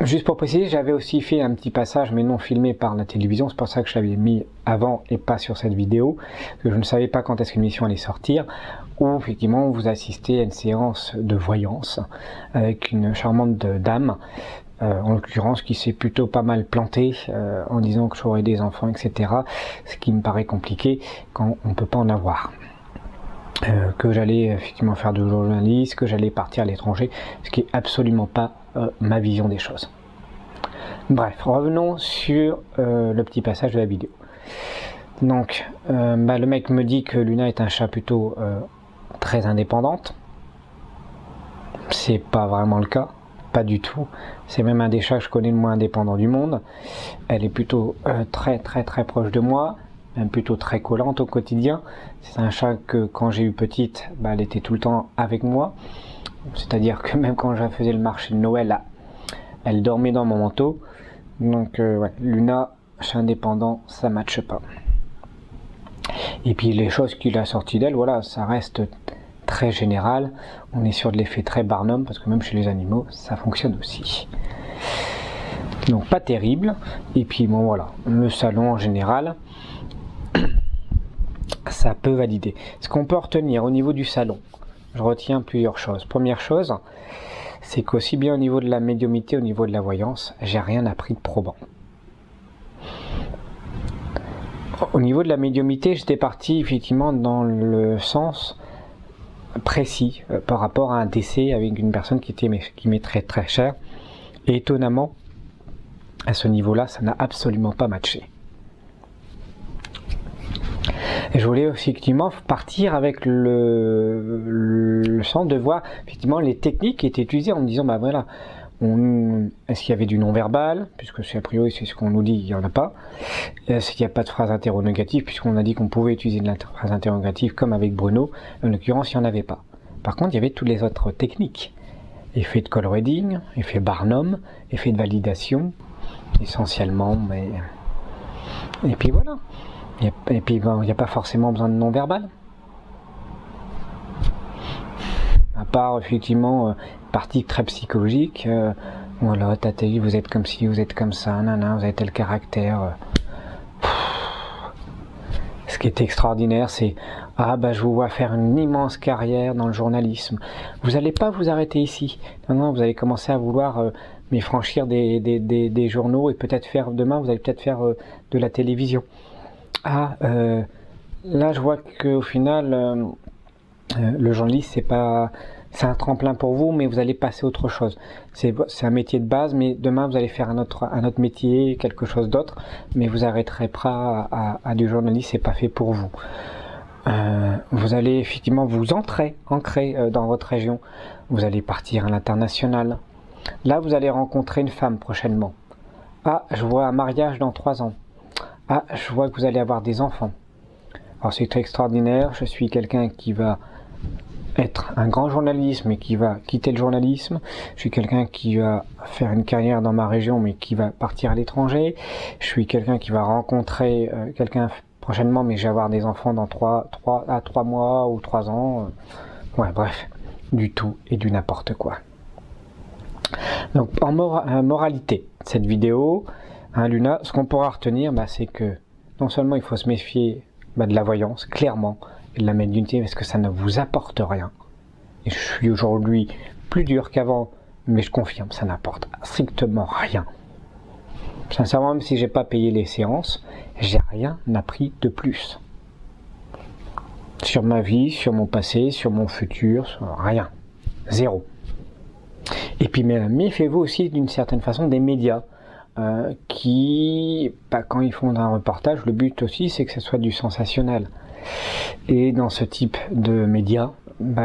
Juste pour préciser, j'avais aussi fait un petit passage, mais non filmé par la télévision. C'est pour ça que je l'avais mis avant et pas sur cette vidéo, parce que je ne savais pas quand est-ce qu'une émission allait sortir, où effectivement vous assistez à une séance de voyance avec une charmante dame, en l'occurrence qui s'est plutôt pas mal plantée en disant que j'aurais des enfants, etc. Ce qui me paraît compliqué quand on ne peut pas en avoir. Que j'allais effectivement faire de journaliste, que j'allais partir à l'étranger, ce qui est absolument pas ma vision des choses. Bref, revenons sur le petit passage de la vidéo. Donc, le mec me dit que Luna est un chat plutôt très indépendante. C'est pas vraiment le cas, pas du tout. C'est même un des chats que je connais le moins indépendant du monde. Elle est plutôt très proche de moi, même plutôt très collante au quotidien. C'est un chat que quand j'ai eu petite, elle était tout le temps avec moi. C'est-à-dire que même quand je faisais le marché de Noël, elle dormait dans mon manteau. Donc ouais, Luna, chat indépendant, ça matche pas. Et puis les choses qu'il a sorties d'elle, voilà, ça reste très général. On est sur de l'effet très Barnum, parce que même chez les animaux, ça fonctionne aussi. Donc pas terrible. Et puis bon voilà, le salon en général, ça peut valider. Ce qu'on peut retenir au niveau du salon, je retiens plusieurs choses. Première chose, c'est qu'aussi bien au niveau de la médiumnité, au niveau de la voyance, j'ai rien appris de probant. Au niveau de la médiumnité, j'étais parti effectivement dans le sens précis par rapport à un décès avec une personne qui m'est très chère. Et étonnamment, à ce niveau-là, ça n'a absolument pas matché. Et je voulais effectivement partir avec le sens de voir effectivement les techniques qui étaient utilisées en me disant, voilà, est-ce qu'il y avait du non-verbal, puisque a priori c'est ce qu'on nous dit, il n'y en a pas. Est-ce qu'il n'y a pas de phrase interrogative, puisqu'on a dit qu'on pouvait utiliser de la phrase interrogative comme avec Bruno, en l'occurrence il n'y en avait pas. Par contre il y avait toutes les autres techniques, effet de call reading, effet Barnum, effet de validation, essentiellement, mais... Et puis voilà. Et puis il n'y a pas forcément besoin de non-verbal. À part effectivement partie très psychologique, voilà, Tatei, vous êtes comme ci, vous êtes comme ça, nana, vous avez tel caractère. Ce qui est extraordinaire, c'est je vous vois faire une immense carrière dans le journalisme. Vous n'allez pas vous arrêter ici. Non, vous allez commencer à vouloir mais franchir des journaux et peut-être faire demain, vous allez peut-être faire de la télévision. Là je vois qu'au final le journaliste c'est un tremplin pour vous, mais vous allez passer à autre chose. C'est un métier de base, mais demain vous allez faire un autre métier, quelque chose d'autre, mais vous arrêterez pas à du journaliste, c'est pas fait pour vous. Vous allez effectivement vous ancrer dans votre région. Vous allez partir à l'international. Là vous allez rencontrer une femme prochainement. Je vois un mariage dans 3 ans. Je vois que vous allez avoir des enfants. Alors c'est très extraordinaire, je suis quelqu'un qui va être un grand journaliste mais qui va quitter le journalisme. Je suis quelqu'un qui va faire une carrière dans ma région mais qui va partir à l'étranger. Je suis quelqu'un qui va rencontrer quelqu'un prochainement mais je vais avoir des enfants dans 3 mois ou 3 ans. Ouais, bref, du tout et du n'importe quoi. Donc en moralité, cette vidéo, Luna, ce qu'on pourra retenir, c'est que non seulement il faut se méfier de la voyance, clairement, et de la médiumnité, parce que ça ne vous apporte rien. Et je suis aujourd'hui plus dur qu'avant, mais je confirme, ça n'apporte strictement rien. Sincèrement, même si j'ai pas payé les séances, j'ai rien appris de plus. Sur ma vie, sur mon passé, sur mon futur, sur rien. Zéro. Et puis méfiez-vous aussi d'une certaine façon des médias. Qui, quand ils font un reportage, le but aussi c'est que ce soit du sensationnel. Et dans ce type de médias,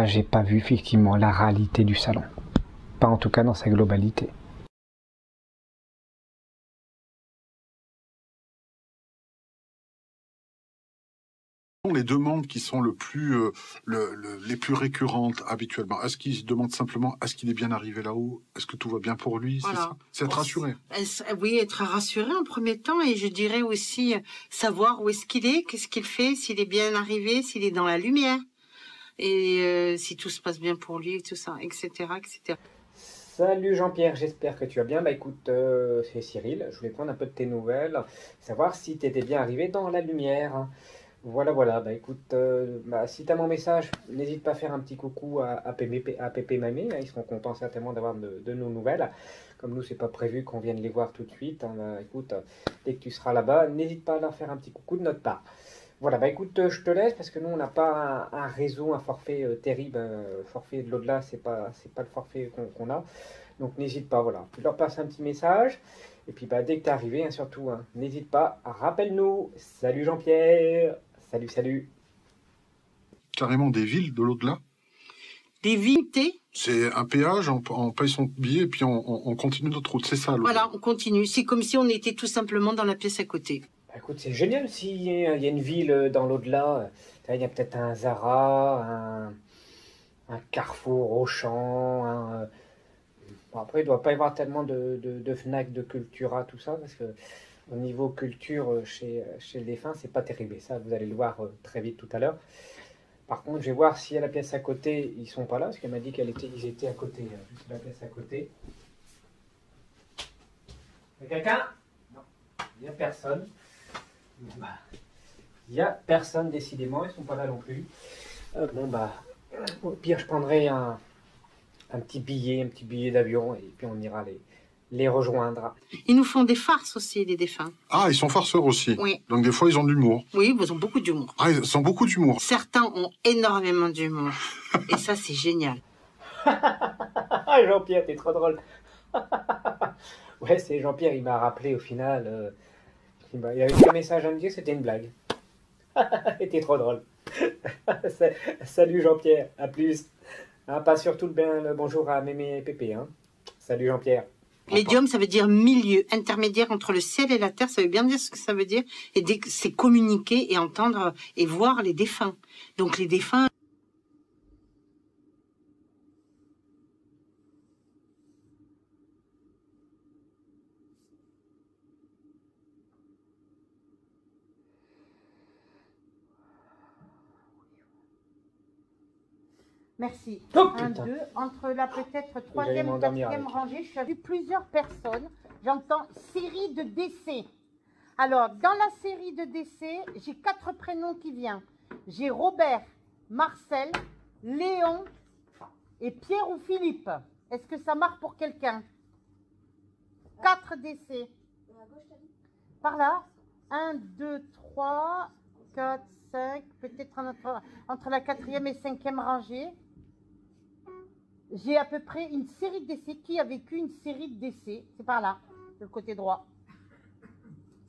j'ai pas vu effectivement la réalité du salon. Pas en tout cas dans sa globalité. Les demandes qui sont les plus récurrentes habituellement? Est-ce qu'il se demande simplement est-ce qu'il est bien arrivé là-haut? Est-ce que tout va bien pour lui? Voilà. C'est ça? C'est être rassuré. Oui, être rassuré en premier temps, et je dirais aussi savoir où est-ce qu'il est, qu'est-ce qu'il fait, s'il est bien arrivé, s'il est dans la lumière, et si tout se passe bien pour lui, tout ça, etc., etc. Salut Jean-Pierre, j'espère que tu vas bien. Bah écoute, c'est Cyril, je voulais prendre un peu de tes nouvelles, savoir si tu étais bien arrivé dans la lumière. Voilà, voilà, bah écoute, si tu as mon message, n'hésite pas à faire un petit coucou à Pépé Mamé, hein, ils seront contents certainement d'avoir de nos nouvelles. Comme nous, c'est pas prévu qu'on vienne les voir tout de suite, hein, bah, écoute, dès que tu seras là-bas, n'hésite pas à leur faire un petit coucou de notre part. Voilà, bah écoute, je te laisse parce que nous, on n'a pas un réseau, un forfait terrible. Forfait de l'au-delà, c'est pas le forfait qu'on a. Donc n'hésite pas, voilà. Tu leur passes un petit message. Et puis bah, dès que tu es arrivé, hein, surtout, hein, n'hésite pas, rappelle-nous. Salut Jean-Pierre. Salut, salut. Carrément des villes de l'au-delà. Des villes, C'est un péage, on paye son billet et puis on continue notre route, c'est ça l'au-delà. Voilà, on continue. C'est comme si on était tout simplement dans la pièce à côté. Bah, écoute, c'est génial s'il y a une ville dans l'au-delà. Il y a peut-être un Zara, un Carrefour, Auchan. Bon, après, il ne doit pas y avoir tellement de Fnac, de Cultura, tout ça, parce que au niveau culture, chez le défunt, c'est pas terrible. Et ça, vous allez le voir très vite tout à l'heure. Par contre, je vais voir si à la pièce à côté, ils sont pas là, parce qu'elle m'a dit qu'ils étaient à côté, juste la pièce à côté. Il y a quelqu'un? Non, il n'y a personne. Bah, il n'y a personne, décidément, ils sont pas là non plus. Bon, bah, au pire, je prendrai un petit billet d'avion, et puis on ira les rejoindre. Ils nous font des farces aussi, les défunts. Ah, ils sont farceurs aussi. Oui. Donc des fois, ils ont de l'humour. Oui, ils ont beaucoup d'humour. Ah, ils ont beaucoup d'humour. Certains ont énormément d'humour. Et ça, c'est génial. Jean-Pierre, t'es trop drôle. Ouais, c'est Jean-Pierre, il m'a rappelé au final. Il avait fait un message à me dire que c'était une blague. T'es trop drôle. Salut Jean-Pierre, à plus. Hein, pas surtout le bonjour à Mémé et Pépé. Hein. Salut Jean-Pierre. Médium, ça veut dire milieu, intermédiaire entre le ciel et la terre, ça veut bien dire ce que ça veut dire. Et c'est communiquer et entendre et voir les défunts. Donc les défunts... Merci. Oh, 1, putain. 2, entre la peut-être J'allais troisième et m'endormir quatrième avec. rangée, j'ai vu plusieurs personnes. J'entends série de décès. Alors, dans la série de décès, j'ai 4 prénoms qui viennent. J'ai Robert, Marcel, Léon et Pierre ou Philippe. Est-ce que ça marque pour quelqu'un? 4 décès. Par là. 1, 2, 3, 4, 5, peut-être entre la quatrième et cinquième rangée. J'ai à peu près une série de décès. Qui a vécu une série de décès? C'est par là, de le côté droit.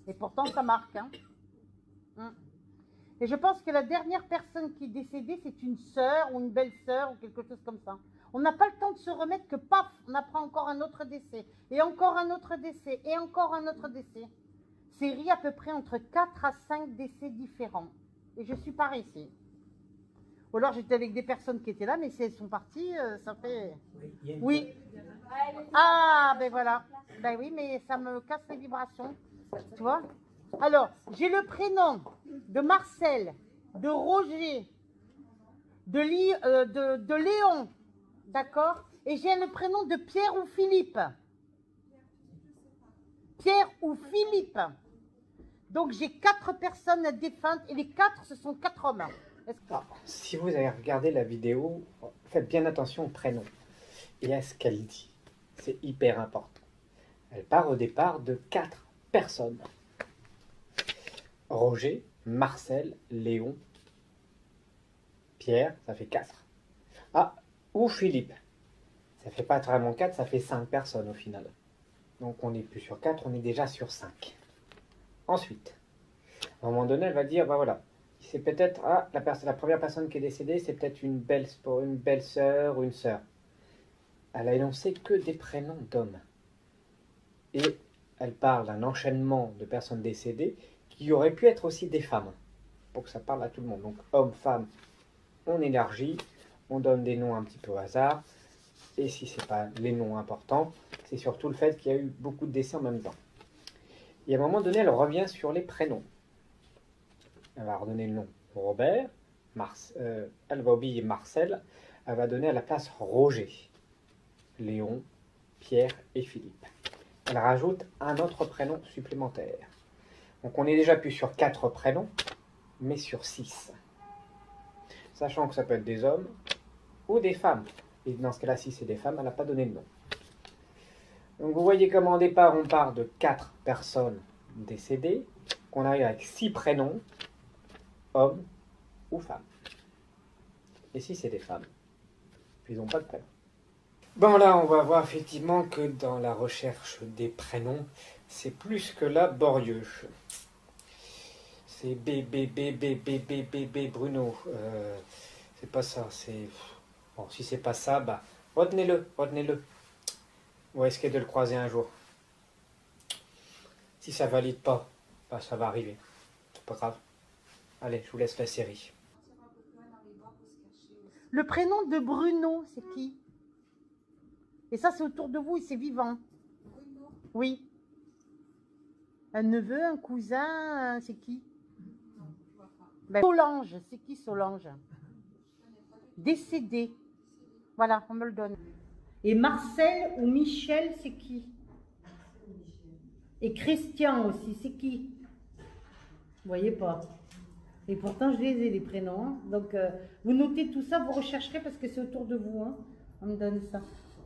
Et pourtant, ça marque. Hein. Et je pense que la dernière personne qui est décédée, c'est une sœur ou une belle-sœur ou quelque chose comme ça. On n'a pas le temps de se remettre que paf, on apprend encore un autre décès. Et encore un autre décès. Et encore un autre décès. Série à peu près entre 4 à 5 décès différents. Et je suis pas ici. Ou alors j'étais avec des personnes qui étaient là, mais si elles sont parties, ça fait... Oui. Ah, ben voilà. Ben oui, mais ça me casse les vibrations. Tu vois? Alors, j'ai le prénom de Marcel, de Roger, de Léon, d'accord? Et j'ai le prénom de Pierre ou Philippe. Pierre ou Philippe. Donc j'ai 4 personnes défuntes et les 4, ce sont 4 hommes. Si vous avez regardé la vidéo, faites bien attention au prénom et à ce qu'elle dit. C'est hyper important. Elle part au départ de 4 personnes. Roger, Marcel, Léon, Pierre, ça fait 4. Ah, ou Philippe. Ça fait pas vraiment 4, ça fait 5 personnes au final. Donc on n'est plus sur 4, on est déjà sur 5. Ensuite, à un moment donné, elle va dire, bah voilà, c'est peut-être, la première personne qui est décédée, c'est peut-être une belle-sœur ou une sœur. Elle a énoncé que des prénoms d'hommes. Et elle parle d'un enchaînement de personnes décédées qui auraient pu être aussi des femmes, pour que ça parle à tout le monde. Donc homme, femme, on élargit, on donne des noms un petit peu au hasard, et si ce n'est pas les noms importants, c'est surtout le fait qu'il y a eu beaucoup de décès en même temps. Et à un moment donné, elle revient sur les prénoms. Elle va redonner le nom Robert, elle va oublier Marcel, elle va donner à la place Roger, Léon, Pierre et Philippe. Elle rajoute un autre prénom supplémentaire. Donc on n'est déjà plus sur 4 prénoms, mais sur 6. Sachant que ça peut être des hommes ou des femmes. Et dans ce cas-là, si c'est des femmes, elle n'a pas donné de nom. Donc vous voyez comment au départ, on part de 4 personnes décédées, qu'on arrive avec 6 prénoms, hommes ou femmes. Et si c'est des femmes, ils n'ont pas de prénom. Bon là, on va voir effectivement que dans la recherche des prénoms, c'est plus que laborieux. C'est B Bruno. C'est pas ça, c'est... Bon, si c'est pas ça, bah, retenez-le. Vous risquez de le croiser un jour. Si ça valide pas, bah, ça va arriver. C'est pas grave. Allez, je vous laisse la série. Le prénom de Bruno, c'est qui? Et ça, c'est autour de vous et c'est vivant. Oui. Un neveu, un cousin, c'est qui? Ben, Solange, c'est qui Solange? Décédé. Voilà, on me le donne. Et Marcel ou Michel, c'est qui? Et Christian aussi, c'est qui? Vous voyez pas. Et pourtant, je les ai, les prénoms. Hein. Donc, vous notez tout ça, vous rechercherez parce que c'est autour de vous. Hein. On me donne ça.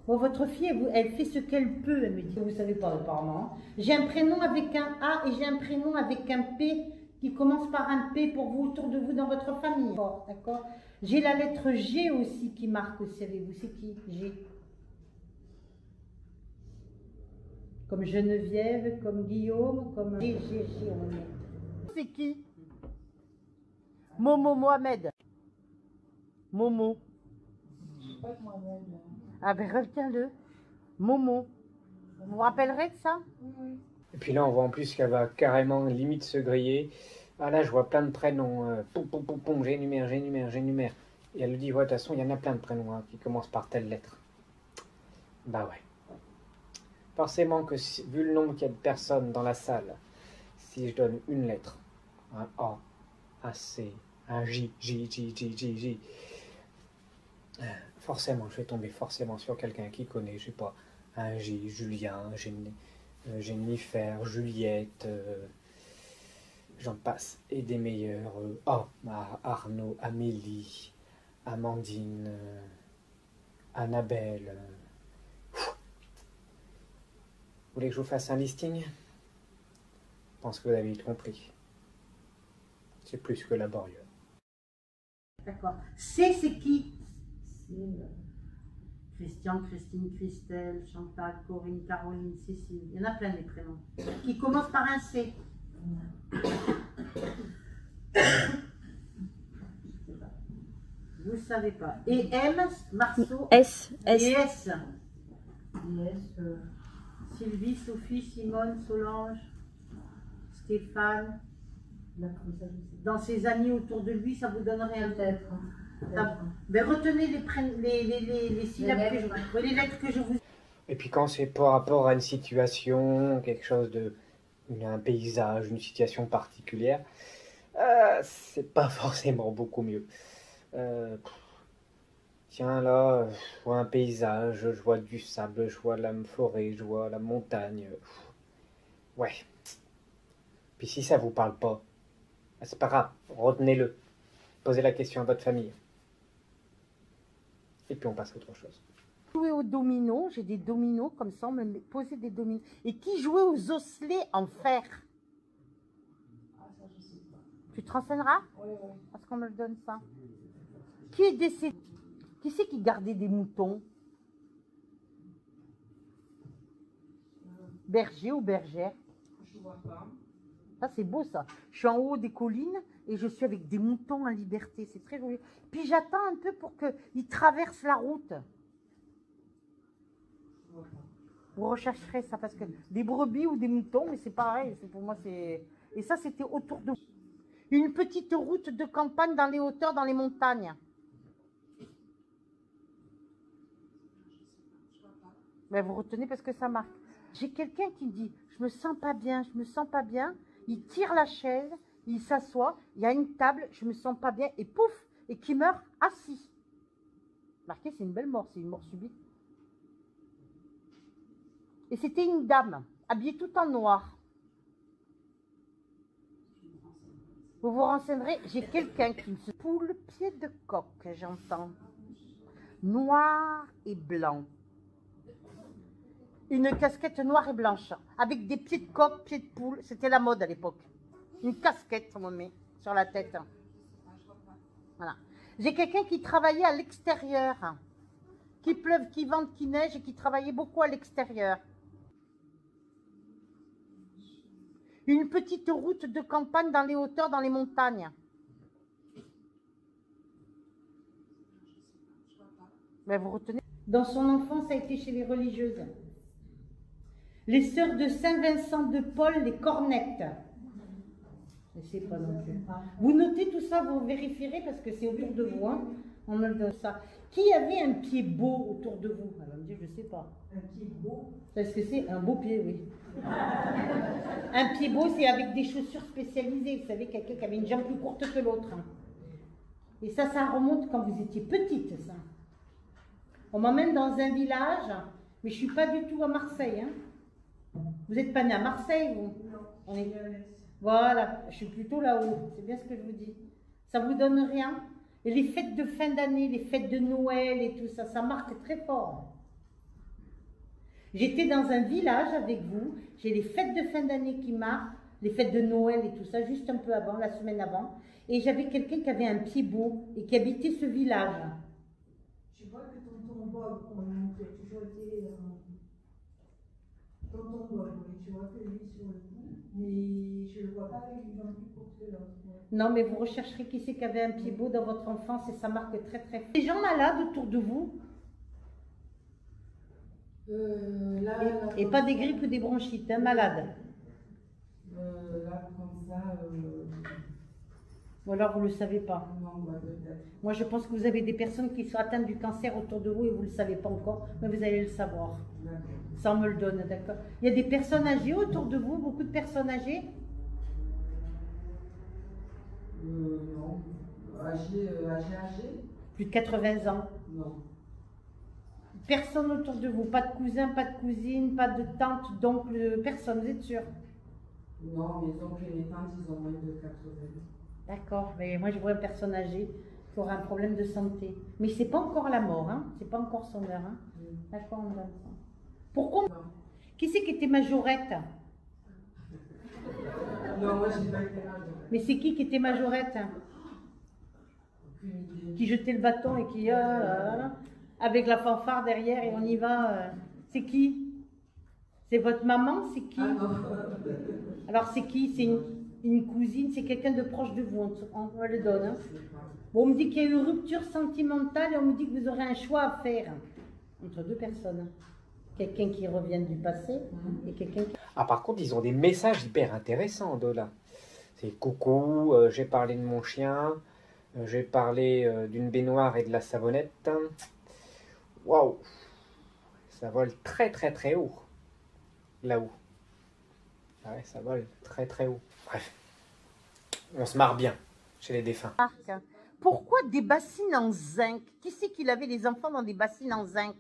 Bon, votre fille, elle fait ce qu'elle peut, elle me dit. Vous ne savez pas, apparemment. Hein. J'ai un prénom avec un A et j'ai un prénom avec un P qui commence par un P pour vous, autour de vous, dans votre famille. D'accord. J'ai la lettre G aussi qui marque aussi avec vous. C'est qui? G. Comme Geneviève, comme Guillaume, comme... G, on met. C'est qui? Momo Mohamed. Momo. Ah ben retiens-le. Momo. Vous vous rappellerez de ça? Et puis là, on voit en plus qu'elle va carrément limite se griller. Ah là, je vois plein de prénoms. J'énumère. Et elle lui dit, ouais, de toute façon, il y en a plein de prénoms hein, qui commencent par telle lettre. Bah ouais. Forcément que, vu le nombre qu'il y a de personnes dans la salle, si je donne une lettre, un A, un C, un J, forcément, je vais tomber forcément sur quelqu'un qui connaît, je sais pas, un J, Julien, Jennifer, Juliette, j'en passe, et des meilleurs, Arnaud, Amélie, Amandine, Annabelle. Vous voulez que je vous fasse un listing? Je pense que vous avez compris. C'est plus que laborieux. D'accord. C'est qui? Christian, Christine, Christelle, Chantal, Corinne, Caroline, Cécile. Il y en a plein des prénoms. Qui commencent par un C. Vous ne savez pas. Et M, Marceau. S. Et S. Sylvie, Sophie, Simone, Solange, Stéphane. Dans ses amis autour de lui, ça vous donne rien peut-être. Mais retenez les syllabes que je, les lettres que je vous. Et puis quand c'est par rapport à une situation, quelque chose de, un paysage, une situation particulière, c'est pas forcément beaucoup mieux. Tiens là, je vois un paysage, je vois du sable, je vois la forêt, je vois la montagne. Ouais. Puis si ça vous parle pas, c'est pas grave, retenez-le. Posez la question à votre famille. Et puis on passe à autre chose. Jouer au domino, j'ai des dominos comme ça, on me posait des dominos. Et qui jouait aux osselets en fer? Tu te renseigneras? Oui. Parce qu'on me le donne ça. Qui est décédé? Qui c'est qui gardait des moutons? Berger ou bergère? Je vois pas. Ça c'est beau ça. Je suis en haut des collines et je suis avec des moutons en liberté. C'est très joli. Puis j'attends un peu pour qu'ils traversent la route. Vous rechercherez ça parce que des brebis ou des moutons, mais c'est pareil. Pour moi c'est. Et ça c'était autour de une petite route de campagne dans les hauteurs, dans les montagnes. Mais vous retenez parce que ça marque. J'ai quelqu'un qui me dit, je me sens pas bien, je me sens pas bien. Il tire la chaise, il s'assoit, il y a une table, je me sens pas bien, et pouf, et qui meurt assis. Marqué, c'est une belle mort, c'est une mort subite. Et c'était une dame, habillée tout en noir. Vous vous renseignerez, j'ai quelqu'un qui me poule pied de coq, j'entends. Noir et blanc. Une casquette noire et blanche, avec des pieds de coq, pieds de poule. C'était la mode à l'époque. Une casquette, on me met sur la tête. Voilà. J'ai quelqu'un qui travaillait à l'extérieur, qui pleuve, qui vente, qui neige, et qui travaillait beaucoup à l'extérieur. Une petite route de campagne dans les hauteurs, dans les montagnes. Mais vous retenez. Dans son enfance, ça a été chez les religieuses. Les sœurs de Saint-Vincent de Paul, les cornettes. Je ne sais pas non plus. Vous notez tout ça, vous vérifierez parce que c'est autour de vous. Hein. On me le donne ça. Qui avait un pied beau autour de vous? Elle va me dire, je ne sais pas. Un pied beau? C'est ce que c'est? Un beau pied, oui. Un pied beau, c'est avec des chaussures spécialisées. Vous savez, quelqu'un qui avait une jambe plus courte que l'autre. Hein. Et ça remonte quand vous étiez petite, ça. On m'emmène dans un village, mais je ne suis pas du tout à Marseille. Hein. Vous n'êtes pas né à Marseille, vous? Non. On est... Voilà, je suis plutôt là-haut. C'est bien ce que je vous dis. Ça vous donne rien? Et les fêtes de fin d'année, les fêtes de Noël et tout ça, ça marque très fort. J'étais dans un village avec vous, j'ai les fêtes de fin d'année qui marquent, les fêtes de Noël et tout ça, juste un peu avant, la semaine avant. Et j'avais quelqu'un qui avait un pied beau et qui habitait ce village. Je vois que tonton Bob, qui a toujours été tonton Bob, tu vois que lui sur le coup, mais je ne le vois pas avec une jambe plus courte que l'autre. Non, mais vous rechercherez qui c'est qui avait un pied beau dans votre enfance et ça marque très très fort. Les gens malades autour de vous? Et pas des grippes ou des bronchites, hein, malades. Là, comme ça... Ou alors vous ne le savez pas? Non, peut-être. Moi, je pense que vous avez des personnes qui sont atteintes du cancer autour de vous et vous ne le savez pas encore, mais vous allez le savoir. Ça, on me le donne, d'accord? Il y a des personnes âgées autour de vous, beaucoup de personnes âgées? Non. Âgé. Plus de 80 ans? Non. Personne autour de vous? Pas de cousin, pas de cousine, pas de tante, d'oncle, personne, vous êtes sûr? Non, mes oncles et mes tantes, ils ont moins de 80 ans. D'accord, mais moi je vois une personne âgée qui aura un problème de santé. Mais c'est pas encore la mort, hein? C'est pas encore son heure. Hein? D'accord, on donne ça. Pourquoi? Non. Qui c'est qui était majorette? Non, moi j'ai pas été majorette. Mais c'est qui était majorette? Qui jetait le bâton et qui... avec la fanfare derrière et on y va. C'est qui? C'est votre maman? C'est qui? Ah non. Alors c'est qui? C'est une cousine? C'est quelqu'un de proche de vous? On le donne. Hein? Bon, on me dit qu'il y a eu une rupture sentimentale et on me dit que vous aurez un choix à faire entre deux personnes. Quelqu'un qui revient du passé et quelqu'un qui... Ah, par contre, ils ont des messages hyper intéressants, Dola. C'est coucou, j'ai parlé de mon chien, j'ai parlé d'une baignoire et de la savonnette. Waouh! Ça vole très très très haut. Là-haut. Ah ouais, ça vole très très haut. Bref. On se marre bien chez les défunts. Pourquoi des bassines en zinc? Qui c'est qu'il avait les enfants dans des bassines en zinc?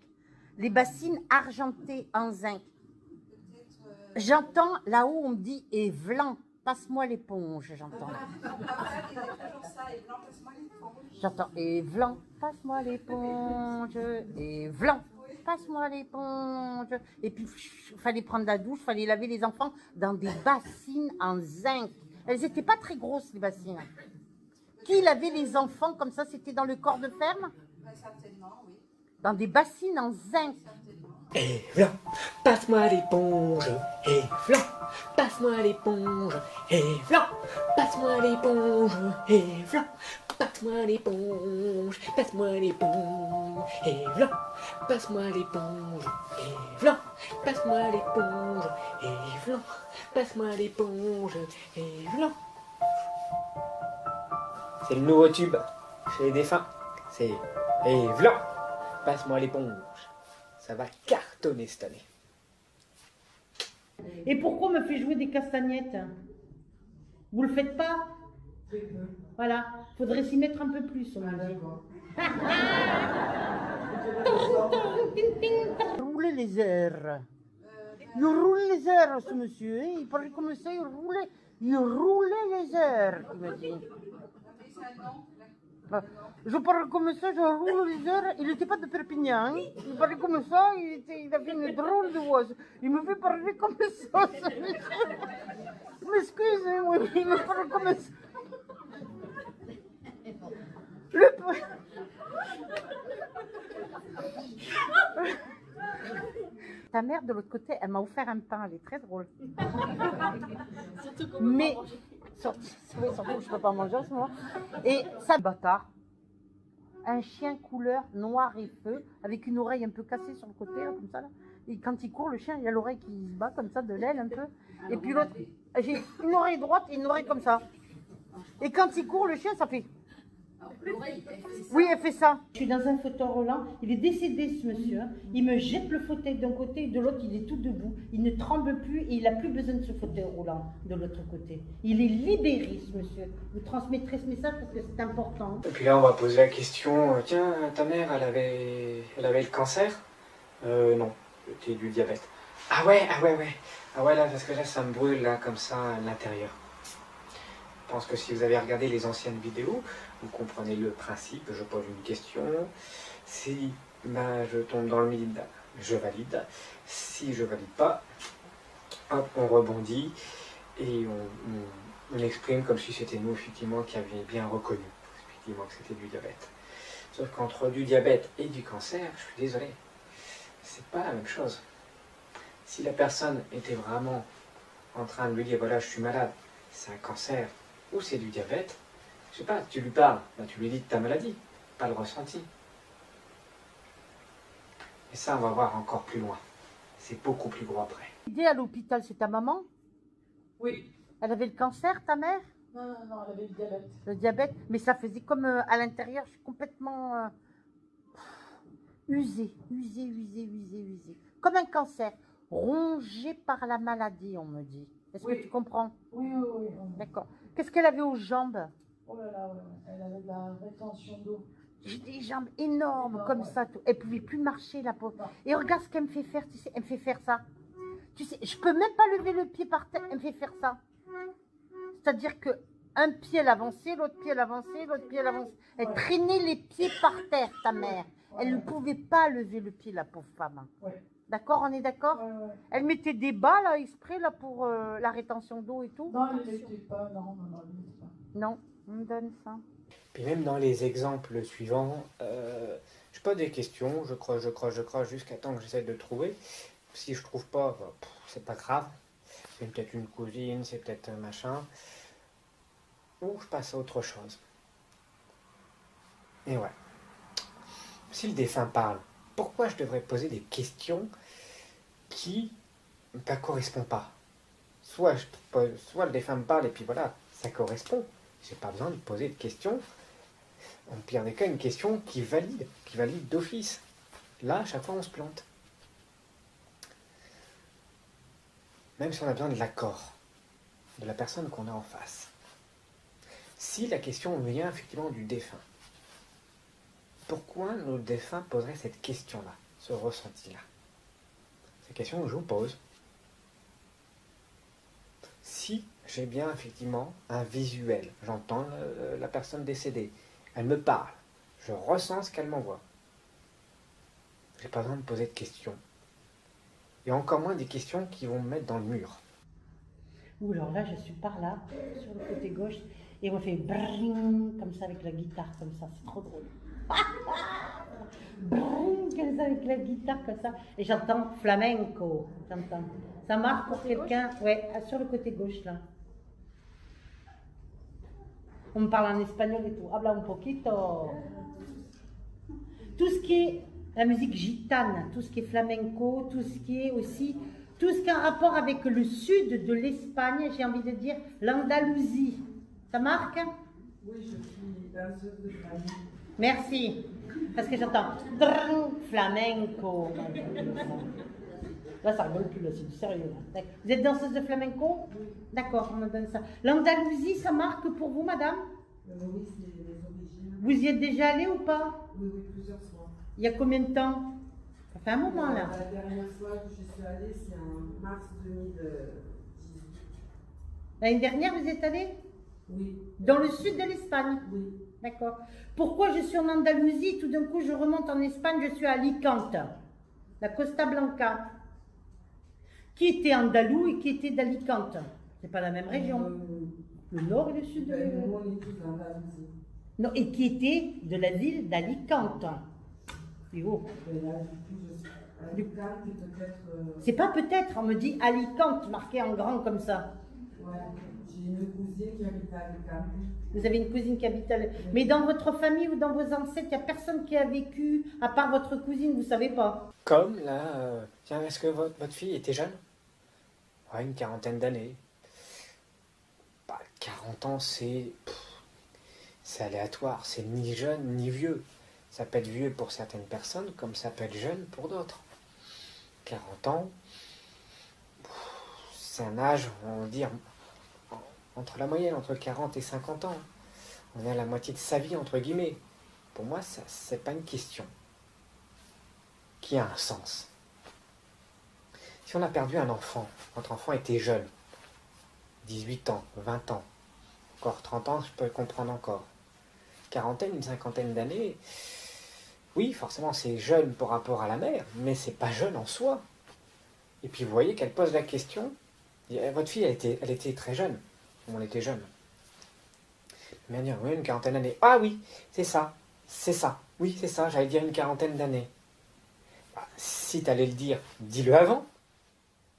Les bassines argentées en zinc. J'entends là-haut, on me dit « Et Vlan, passe-moi l'éponge », j'entends. J'entends « Et Vlan, passe-moi l'éponge, et Vlan, passe-moi l'éponge ». Et puis, il fallait prendre la douche, il fallait laver les enfants dans des bassines en zinc. Elles n'étaient pas très grosses, les bassines. Qui lavait les enfants comme ça? C'était dans le corps de ferme? Certainement, oui. Dans des bassines en zinc. Et Vlan, passe-moi l'éponge. Et Vlan, passe-moi l'éponge. Et Vlan, passe-moi l'éponge. Et Vlan, passe-moi l'éponge. Passe-moi l'éponge. Et Vlan, passe-moi l'éponge. Et Vlan, passe-moi l'éponge. Et Vlan, passe-moi l'éponge. Et Vlan. C'est le nouveau tube chez les défunts. C'est Et Vlan, passe-moi l'éponge. Ça va cartonner cette année. Et pourquoi on me fait jouer des castagnettes? Vous le faites pas? Voilà, faudrait s'y mettre un peu plus, on me dit. Rouler les airs. Il roule les heures, ce monsieur. Hein. Il parlait comme ça, il roulait les heures, il me dit. Je parle comme ça, je roule les heures. Il n'était pas de Perpignan. Hein. Il parlait comme ça, il avait une drôle de voix. Il me fait parler comme ça, ce monsieur. Excusez-moi, il me parle comme ça. Ta mère, de l'autre côté, elle m'a offert un pain, elle est très drôle. Mais, surtout, je ne peux pas manger en ce moment. Et ça, bâtard, un chien couleur noir et feu, avec une oreille un peu cassée sur le côté, là, comme ça. Là. Et quand il court, le chien, il y a l'oreille qui se bat comme ça, de l'aile un peu. Et puis l'autre, j'ai une oreille droite et une oreille comme ça. Et quand il court, le chien, ça fait... Oui, elle fait ça. Je suis dans un fauteuil roulant. Il est décédé, ce monsieur. Hein. Il me jette le fauteuil d'un côté et de l'autre, il est tout debout. Il ne tremble plus et il n'a plus besoin de ce fauteuil roulant de l'autre côté. Il est libéré, ce monsieur. Vous transmettrez ce message parce que c'est important. Et puis là, on va poser la question, tiens, ta mère, elle avait le cancer? Non, c'était du diabète. Ah ouais. Ah ouais, là, parce que là, ça me brûle, là, comme ça, à l'intérieur. Je pense que si vous avez regardé les anciennes vidéos, vous comprenez le principe. Je pose une question. Si je tombe dans le vide, je valide. Si je valide pas, hop, on rebondit et on exprime comme si c'était nous, effectivement, qui avions bien reconnu, effectivement, que c'était du diabète. Sauf qu'entre du diabète et du cancer, je suis désolé, c'est pas la même chose. Si la personne était vraiment en train de lui dire, voilà, je suis malade, c'est un cancer, ou c'est du diabète, je sais pas, tu lui parles, tu lui dis de ta maladie, pas le ressenti. Et ça, on va voir encore plus loin. C'est beaucoup plus gros après. L'idée à l'hôpital, c'est ta maman? Oui. Elle avait le cancer, ta mère? Non, elle avait le diabète. Le diabète, mais ça faisait comme à l'intérieur, je suis complètement usée. Comme un cancer, rongé par la maladie, on me dit. Est-ce que tu comprends? Oui. D'accord. Qu'est-ce qu'elle avait aux jambes? Oh là là, elle avait de la rétention d'eau. J'ai des jambes énormes comme ça. Tout. Elle ne pouvait plus marcher, la pauvre. Et regarde ce qu'elle me fait faire, tu sais, elle me fait faire ça. Tu sais, je peux même pas lever le pied par terre, elle me fait faire ça. C'est-à-dire que un pied elle avançait, l'autre pied elle avançait, l'autre pied elle avançait. Elle traînait les pieds par terre, ta mère. Elle ne pouvait pas lever le pied, la pauvre femme. Ouais. D'accord, on est d'accord? Ouais. Elle mettait des bas, là, exprès, là, pour la rétention d'eau et tout. Non, elle ne l'était pas, non, elle ne l'était pas. Non, on me donne ça. Puis même dans les exemples suivants, je pose des questions, je crois, jusqu'à temps que j'essaie de trouver. Si je trouve pas, c'est pas grave. C'est peut-être une cousine, c'est peut-être un machin. Ou je passe à autre chose. Et ouais. Si le défunt parle, pourquoi je devrais poser des questions qui ne correspondent pas? Soit le défunt me parle et puis voilà, ça correspond. J'ai pas besoin de poser de questions. En pire des cas, une question qui valide d'office. Là, à chaque fois, on se plante. Même si on a besoin de l'accord de la personne qu'on a en face. Si la question vient effectivement du défunt, pourquoi le défunt poserait cette question-là, ce ressenti-là? C'est une question que je vous pose. Si j'ai bien effectivement un visuel, j'entends la personne décédée, elle me parle, je ressens ce qu'elle m'envoie. Je n'ai pas besoin de poser de questions. Et encore moins des questions qui vont me mettre dans le mur. Ouh, alors là, je suis par là, sur le côté gauche, et on fait bring, comme ça avec la guitare, comme ça, c'est trop drôle. Bring, comme ça avec la guitare, comme ça, et j'entends flamenco, j'entends. Ça marque pour quelqu'un, ouais, sur le côté gauche, là. On me parle en espagnol et tout, habla un poquito. Tout ce qui est la musique gitane, tout ce qui est flamenco, tout ce qui est aussi, tout ce qui a un rapport avec le sud de l'Espagne, j'ai envie de dire l'Andalousie. Ça marque? Oui, je suis danseuse de flamenco. Merci, parce que j'entends flamenco. Là, ça rigole plus, là, c'est du sérieux. Là. Vous êtes danseuse de flamenco? Oui. D'accord, on me donne ça. L'Andalousie, ça marque pour vous, madame? Oui, c'est les origines. Vous y êtes déjà allé ou pas? Oui, plusieurs fois. Il y a combien de temps? Ça fait un moment là. La dernière fois que je suis allée, c'est en mars 2018. L'année dernière, vous êtes allé Oui. dans le sud de l'Espagne? Oui. D'accord. Pourquoi je suis en Andalousie, tout d'un coup je remonte en Espagne, je suis à Alicante, la Costa Blanca. Qui était andalou et qui était d'Alicante? C'est pas la même région. Le nord et le sud de Ben, nous, on est tous en Andalousie. Non, et qui était de la ville d'Alicante. C'est haut. Ben là, du coup, je suis à Alicante, peut-être. C'est pas peut-être, on me dit Alicante, marqué en grand comme ça. Ouais, j'ai une cousine qui habite à Alicante. Vous avez une cousine qui habite à... Mais dans votre famille ou dans vos ancêtres, il n'y a personne qui a vécu, à part votre cousine, vous savez pas? Comme là, tiens, est-ce que votre fille était jeune? Ouais, une quarantaine d'années. Bah, 40 ans, c'est aléatoire, c'est ni jeune ni vieux. Ça peut être vieux pour certaines personnes, comme ça peut être jeune pour d'autres. 40 ans, c'est un âge, on va dire, entre la moyenne, entre 40 et 50 ans. On est à la moitié de sa vie, entre guillemets. Pour moi, ça, c'est pas une question qui a un sens. Si on a perdu un enfant, votre enfant était jeune, 18 ans, 20 ans, encore 30 ans, je peux comprendre encore. Quarantaine, une cinquantaine d'années, oui, forcément c'est jeune par rapport à la mère, mais c'est pas jeune en soi. Et puis vous voyez qu'elle pose la question, votre fille, elle était très jeune, on était jeune. Elle m'a dit, oui, une quarantaine d'années. Ah oui, c'est ça, oui, c'est ça, j'allais dire une quarantaine d'années. Bah, si tu allais le dire, dis-le avant,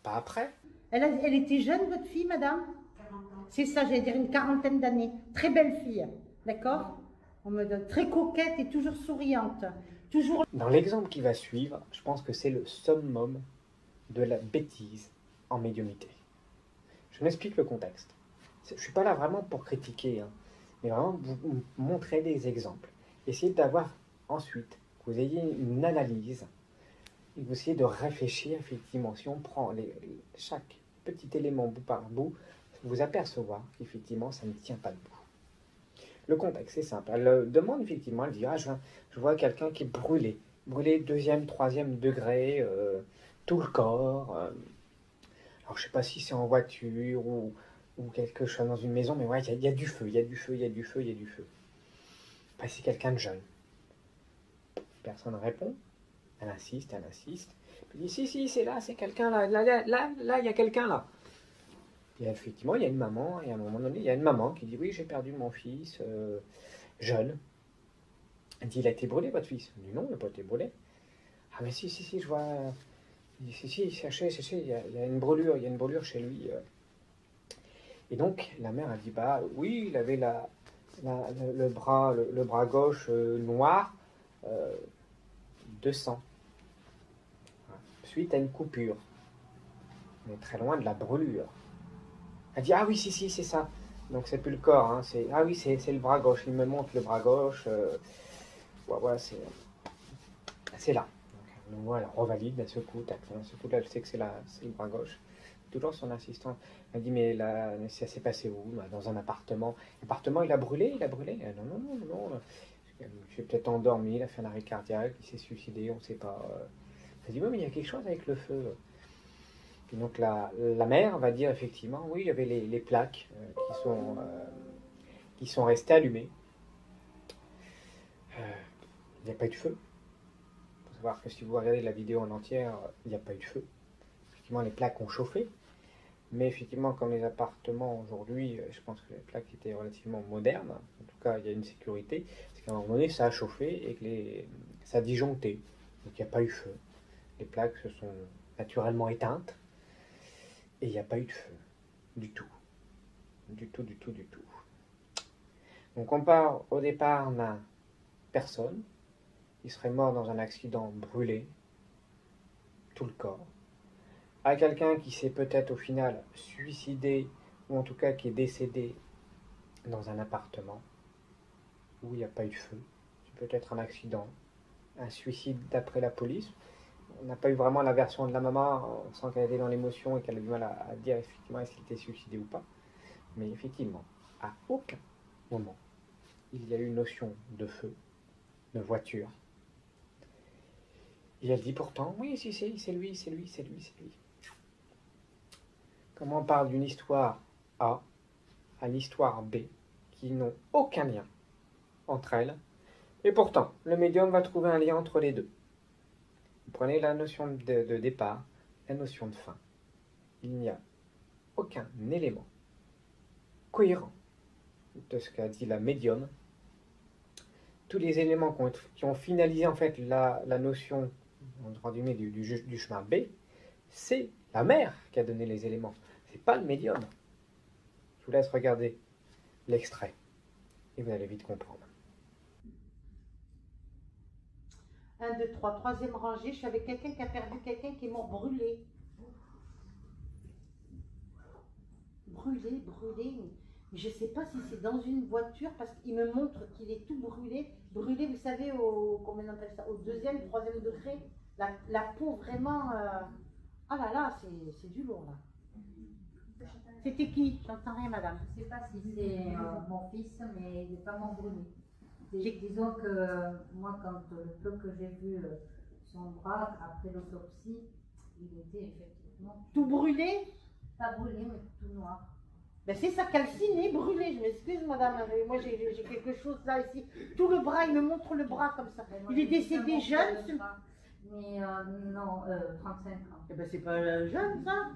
pas après. Elle était jeune, votre fille, madame? 40 ans. C'est ça, j'allais dire une quarantaine d'années. Très belle fille, d'accord? On me donne très coquette et toujours souriante. Toujours... Dans l'exemple qui va suivre, je pense que c'est le summum de la bêtise en médiumnité. Je m'explique le contexte. Je ne suis pas là vraiment pour critiquer, hein, mais vraiment vous montrer des exemples. Essayez d'avoir ensuite, que vous ayez une analyse, et que vous essayez de réfléchir effectivement. Si on prend chaque petit élément bout par bout, vous apercevoir qu'effectivement ça ne tient pas debout. Le contexte, c'est simple. Elle demande effectivement, elle dit, ah, je vois quelqu'un qui est brûlé. Brûlé deuxième, troisième degré, tout le corps. Alors, je ne sais pas si c'est en voiture ou quelque chose dans une maison, mais ouais, il y a du feu, il y a du feu, il y a du feu, il y a du feu. Bah, c'est quelqu'un de jeune. Personne ne répond. Elle insiste, elle insiste. Elle dit, si, c'est là, c'est quelqu'un là. Là, il y a quelqu'un là. Et effectivement, il y a une maman, et à un moment donné, il y a une maman qui dit, oui, j'ai perdu mon fils, jeune. Elle dit, il a été brûlé, votre fils? Elle dit, non, il n'a pas été brûlé. Ah, mais si, je vois... Il dit, si, sachez, il y a une brûlure chez lui. Et donc, la mère a dit, bah oui, il avait le bras gauche noir de sang. Suite à une coupure. On est très loin de la brûlure. Elle dit, ah oui, si, c'est ça. Donc, c'est plus le corps, hein, ah oui, c'est le bras gauche. Il me montre le bras gauche. Voilà, c'est là. Donc, elle revalide d'un seul coup, là, elle sait que c'est le bras gauche. Toujours son assistant. Elle dit, mais là, ça s'est passé où? Dans un appartement. L'appartement, il a brûlé? Non. Il s'est peut-être endormi, il a fait un arrêt cardiaque, il s'est suicidé, on ne sait pas. Elle dit, oui, mais il y a quelque chose avec le feu. Et donc la mère va dire effectivement, oui, il y avait les plaques qui sont restées allumées. Il n'y a pas eu de feu. Il faut savoir que si vous regardez la vidéo en entière, il n'y a pas eu de feu. Effectivement, les plaques ont chauffé. Mais effectivement, comme les appartements aujourd'hui, je pense que les plaques étaient relativement modernes. En tout cas, il y a une sécurité. C'est qu'à un moment donné, ça a chauffé et que ça a disjoncté. Donc il n'y a pas eu feu. Les plaques se sont naturellement éteintes. Et il n'y a pas eu de feu. Du tout. Du tout. Donc on part au départ d'un personne qui serait mort dans un accident brûlé, tout le corps, à quelqu'un qui s'est peut-être au final suicidé, ou en tout cas qui est décédé dans un appartement où il n'y a pas eu de feu. C'est peut-être un accident, un suicide d'après la police. On n'a pas eu vraiment la version de la maman, on sent qu'elle était dans l'émotion et qu'elle a du mal à dire effectivement est-ce qu'il était suicidé ou pas. Mais effectivement, à aucun moment, il y a eu une notion de feu, de voiture. Et elle dit pourtant, oui, si, c'est lui, c'est lui, c'est lui, c'est lui. Comment on parle d'une histoire A à l'histoire B, qui n'ont aucun lien entre elles, et pourtant, le médium va trouver un lien entre les deux. Vous prenez la notion de départ, la notion de fin. Il n'y a aucun élément cohérent de ce qu'a dit la médium. Tous les éléments qui ont finalisé en fait la notion du chemin B, c'est la mère qui a donné les éléments. C'est pas le médium. Je vous laisse regarder l'extrait et vous allez vite comprendre. 1, 2, 3, troisième rangée. Je suis avec quelqu'un qui a perdu quelqu'un qui est mort brûlé. Brûlé, brûlé. Mais je ne sais pas si c'est dans une voiture parce qu'il me montre qu'il est tout brûlé. Brûlé, vous savez, comment on appelle ça, au deuxième, troisième degré. La peau vraiment... Ah là là, c'est du lourd là. C'était qui? J'entends rien, madame. Je ne sais pas si c'est mon fils, mais il n'est pas mort brûlé. Disons que moi, quand le peu que j'ai vu son bras après l'autopsie, il était effectivement... Tout brûlé? Pas brûlé, mais tout noir. Ben c'est ça, calciné, brûlé. Je m'excuse, madame. Mais moi, j'ai quelque chose là, ici. Tout le bras, il me montre le bras comme ça. Moi, Il est décédé jeune. Mais non, 35 ans. Eh ben, c'est pas jeune, ça.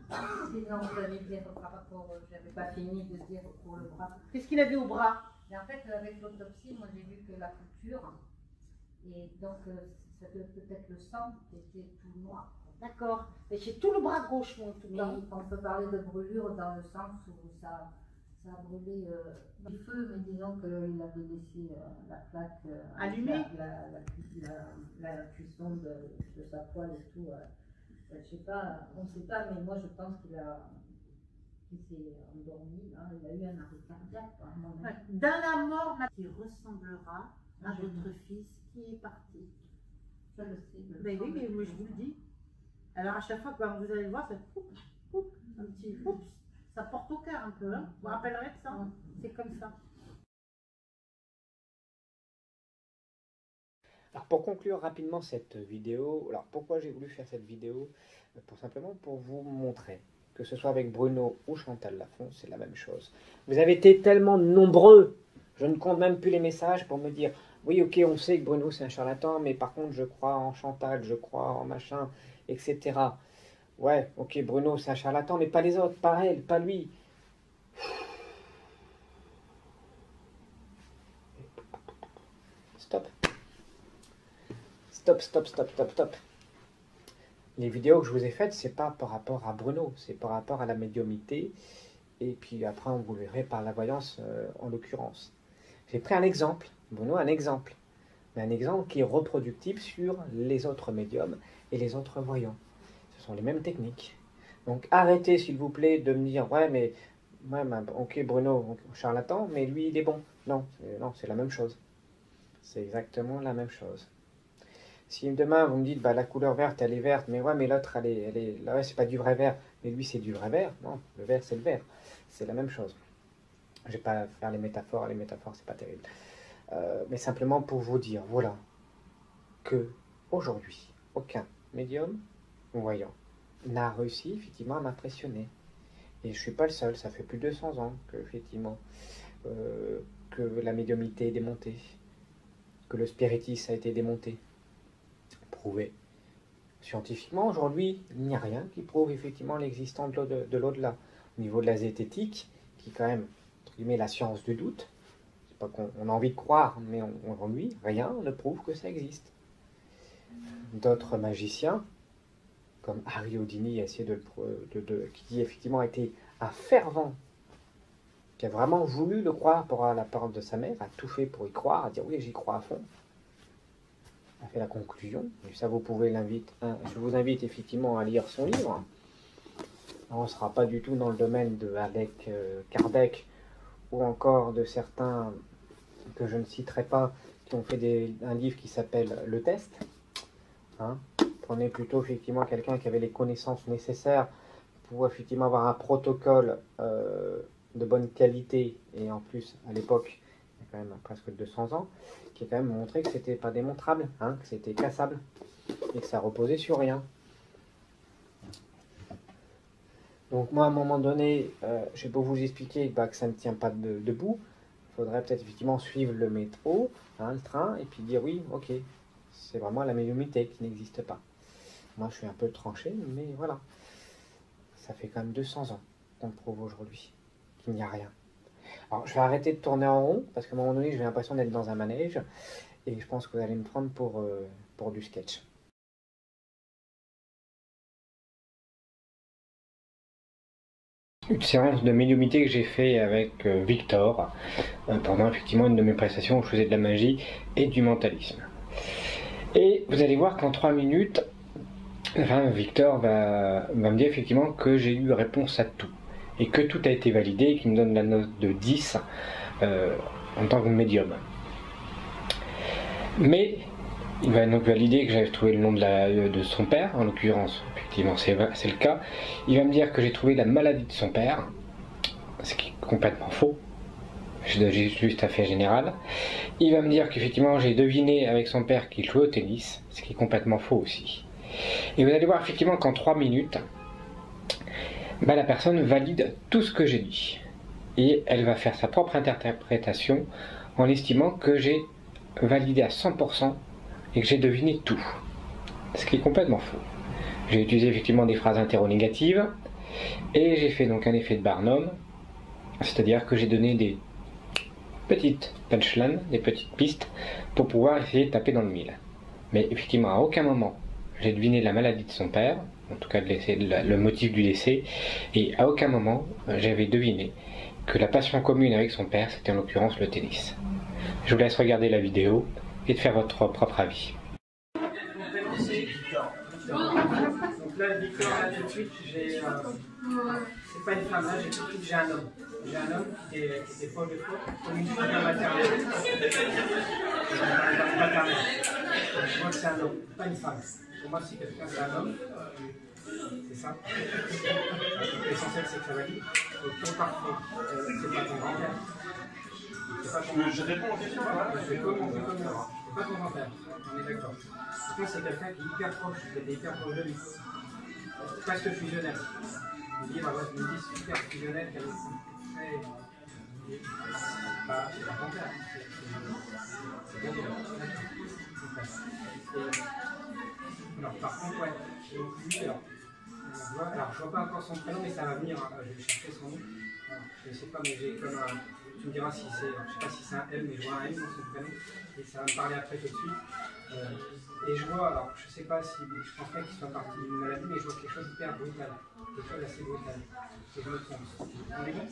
Sinon, j'allais dire par rapport, j'avais pas fini de dire pour le bras. Qu'est-ce qu'il avait au bras? Mais en fait, avec l'autopsie, moi j'ai vu que la couture, et donc ça peut être le sang qui était tout noir. D'accord. Mais j'ai tout le bras gauche, moi, en tout cas. Mais on peut parler de brûlure dans le sens où ça a brûlé du feu, mais disons qu'il avait laissé la plaque allumée. La cuisson de sa poêle et tout. Je sais pas, on ne sait pas, mais moi je pense qu'il s'est endormi, hein, il a eu un arrêt cardiaque. Ouais. Dans la mort, qui ressemblera à votre fils qui est parti. Je le sais. Ben oui, mais moi je vous le dis. Alors à chaque fois que vous allez le voir, ça un petit oups, ça porte au cœur un peu. Hein. Vous vous rappellerez de ça? C'est comme ça. Alors pour conclure rapidement cette vidéo, alors pourquoi j'ai voulu faire cette vidéo? Simplement pour vous montrer, que ce soit avec Bruno ou Chantal Lafont, c'est la même chose. Vous avez été tellement nombreux, je ne compte même plus les messages pour me dire, oui ok on sait que Bruno c'est un charlatan, mais par contre je crois en Chantal, je crois en machin, etc. Ouais, ok Bruno c'est un charlatan, mais pas les autres, pas elle, pas lui. Stop. Stop, stop, stop, stop, stop. Les vidéos que je vous ai faites, c'est pas par rapport à Bruno, c'est par rapport à la médiumnité. Et puis après, on vous verrez par la voyance en l'occurrence. J'ai pris un exemple, Bruno, un exemple. Mais un exemple qui est reproductible sur les autres médiums et les autres voyants. Ce sont les mêmes techniques. Donc arrêtez, s'il vous plaît, de me dire, ouais, mais ok, Bruno, charlatan, mais lui, il est bon. Non, c'est la même chose. C'est exactement la même chose. Si demain vous me dites bah, la couleur verte elle est verte, mais ouais mais l'autre elle est là ouais, c'est pas du vrai vert, mais lui c'est du vrai vert, non, le vert c'est le vert, c'est la même chose. Je vais pas faire les métaphores c'est pas terrible. Mais simplement pour vous dire, voilà, que aujourd'hui, aucun médium ou voyant n'a réussi effectivement à m'impressionner. Et je suis pas le seul, ça fait plus de 200 ans que effectivement que la médiumnité est démontée, que le spiritisme a été démonté. Prouvé. Scientifiquement, aujourd'hui, il n'y a rien qui prouve effectivement l'existence de l'au-delà. Au niveau de la zététique, qui est quand même, entre guillemets, la science du doute, c'est pas qu'on a envie de croire, mais aujourd'hui, rien ne prouve que ça existe. D'autres magiciens, comme Harry Houdini, qui effectivement a été un fervent, qui a vraiment voulu le croire pour la parole de sa mère, a tout fait pour y croire, à dire oui, j'y crois à fond. A fait la conclusion, et ça vous pouvez je vous invite effectivement à lire son livre. On ne sera pas du tout dans le domaine de Alec Kardec ou encore de certains que je ne citerai pas qui ont fait un livre qui s'appelle Le Test. Hein, prenez plutôt effectivement quelqu'un qui avait les connaissances nécessaires pour effectivement avoir un protocole de bonne qualité, et en plus à l'époque il y a quand même presque 200 ans, qui a quand même montré que c'était pas démontrable, hein, que c'était cassable. et que ça reposait sur rien. Donc moi, à un moment donné, j'ai beau vous expliquer que ça ne tient pas debout, il faudrait peut-être effectivement suivre le métro, hein, le train, et puis dire oui, ok, c'est vraiment la médiumnité qui n'existe pas. Moi, je suis un peu tranché, mais voilà. Ça fait quand même 200 ans qu'on me prouve aujourd'hui qu'il n'y a rien. Alors, je vais arrêter de tourner en rond, parce qu'à un moment donné, j'ai l'impression d'être dans un manège, et je pense que vous allez me prendre pour du sketch. Une séance de médiumnité que j'ai fait avec Victor, pendant effectivement une de mes prestations où je faisais de la magie et du mentalisme. Et vous allez voir qu'en 3 minutes, enfin, Victor va me dire effectivement que j'ai eu réponse à tout, et que tout a été validé, et qu'il me donne la note de 10 en tant que médium. Mais il va donc valider que j'avais trouvé le nom de son père, en l'occurrence, effectivement c'est le cas. Il va me dire que j'ai trouvé la maladie de son père, ce qui est complètement faux, j'ai juste un fait général. Il va me dire qu'effectivement j'ai deviné avec son père qu'il jouait au tennis, ce qui est complètement faux aussi. Et vous allez voir effectivement qu'en 3 minutes, la personne valide tout ce que j'ai dit. Et elle va faire sa propre interprétation en estimant que j'ai validé à 100% et que j'ai deviné tout. Ce qui est complètement faux. J'ai utilisé effectivement des phrases interro-négatives et j'ai fait donc un effet de Barnum, c'est-à-dire que j'ai donné des petites punchlines, des petites pistes pour pouvoir essayer de taper dans le mille. Mais effectivement, à aucun moment, j'ai deviné la maladie de son père, en tout cas le motif du décès, et à aucun moment, j'avais deviné que la passion commune avec son père, c'était en l'occurrence le tennis. Je vous laisse regarder la vidéo et de faire votre propre avis. Mon prénom c'est Victor. Donc là, Victor, là tout de suite, c'est pas une femme, là tout de suite j'ai un homme. J'ai un homme qui était proche de toi, comme une fille maternelle. Je vois que c'est un homme, pas une femme. Pour moi, si quelqu'un c'est un homme, c'est ça. L'essentiel c'est que ça valide. Donc parfait, c'est pas ton grand-père. Je réponds aux questions, voilà. Je réponds aux questions. C'est pas ton grand-père, on est d'accord. Par contre, c'est quelqu'un qui est hyper proche, qui était hyper proche de lui. Presque fusionnel. Je me dis super fusionnel, qu'elle est c'est pas ton père. C'est bon. Alors, par contre, ouais, lui, alors, je vois pas encore son prénom, mais ça va venir, hein. Je vais chercher son nom. Alors, je ne sais pas, mais j'ai comme un. Tu me diras si c'est, je ne sais pas si c'est un L, mais je vois un M dans son prénom, et ça va me parler après tout de suite. Et je vois, alors je ne sais pas si, je pense pas qu'il soit parti d'une maladie, mais je vois quelque chose d'hyper brutal, quelque chose d'assez brutal. Et je me trompe. On est bon?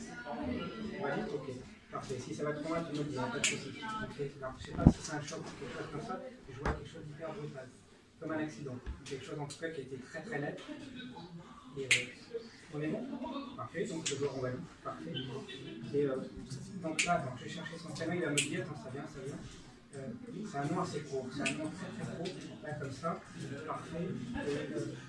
On va dire? Ok, parfait. Si ça va trop mal, tu me dis, il n'y a pas de souci. Alors je ne sais pas si c'est un choc ou quelque chose comme ça, mais je vois quelque chose d'hyper brutal, comme un accident. Quelque chose en tout cas qui a été très très net. Et, on est bon? Parfait, donc le jour on valide. Parfait. Et donc là, je vais chercher son prénom, il va me dire, ça vient, ça vient. C'est un nom assez court, c'est un nom très très court, là comme ça, parfait.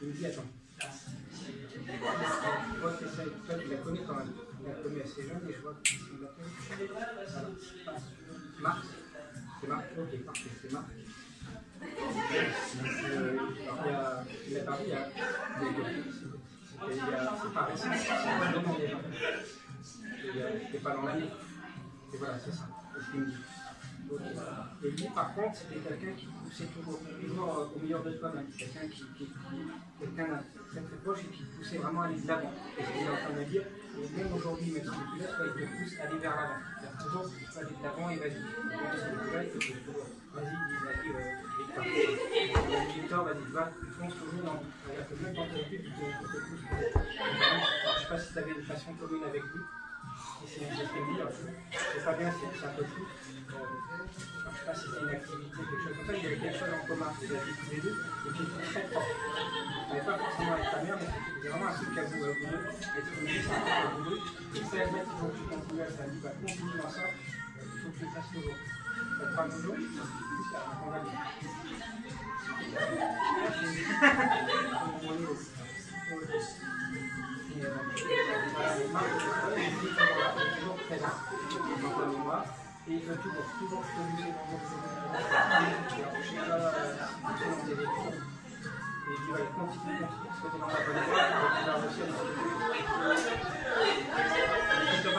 Il me dit, attends. Je vois que toi tu la connais quand même, tu la connais assez jeune et je vois qu'on l'appelle. Voilà. Marc, c'est Marc, ok, parfait, c'est Marc. Il a parlé, c'est pas récent, c'est pas vraiment déjà. C'était pas dans l'année. Et voilà, c'est ça, c'est ce qu'il me dit. Et lui, par contre, c'était quelqu'un qui poussait toujours au meilleur de toi-même. Quelqu'un quelqu'un très très proche et qui poussait vraiment à aller de l'avant. Et ce qu'il est en train de me dire, et même aujourd'hui, même si tu laisses, il te pousse à aller vers l'avant. C'est-à-dire toujours, tu peux aller de l'avant et vas-y. Vas-y, Victor, vas-y, va, fonce toujours dans. C'est-à-dire que même quand tu es plus, tu te pousses. Je ne sais pas si tu avais une passion commune avec lui. C'est ce qu'il me dit, c'est pas bien, c'est un peu flou. Je ne sais pas si c'est une activité, quelque chose comme ça, il y avait quelque chose en commun, vous avez tous les deux, et qui était très fort. Vous n'avez pas forcément avec ta mère, mais c'était vraiment un truc à vous deux, et tu me dis, c'est un truc à vous deux, et ça, elle dit, il faut que tu continues à ça, elle dit, continue dans ça, il faut que tu le fasses toujours. Ça te parle toujours, on va dire. Et il veut toujours se bouger dans votre Et il dit, ouais, continue, parce que t'es dans la bonne voie, tu vas réussir dans ce que tu fais.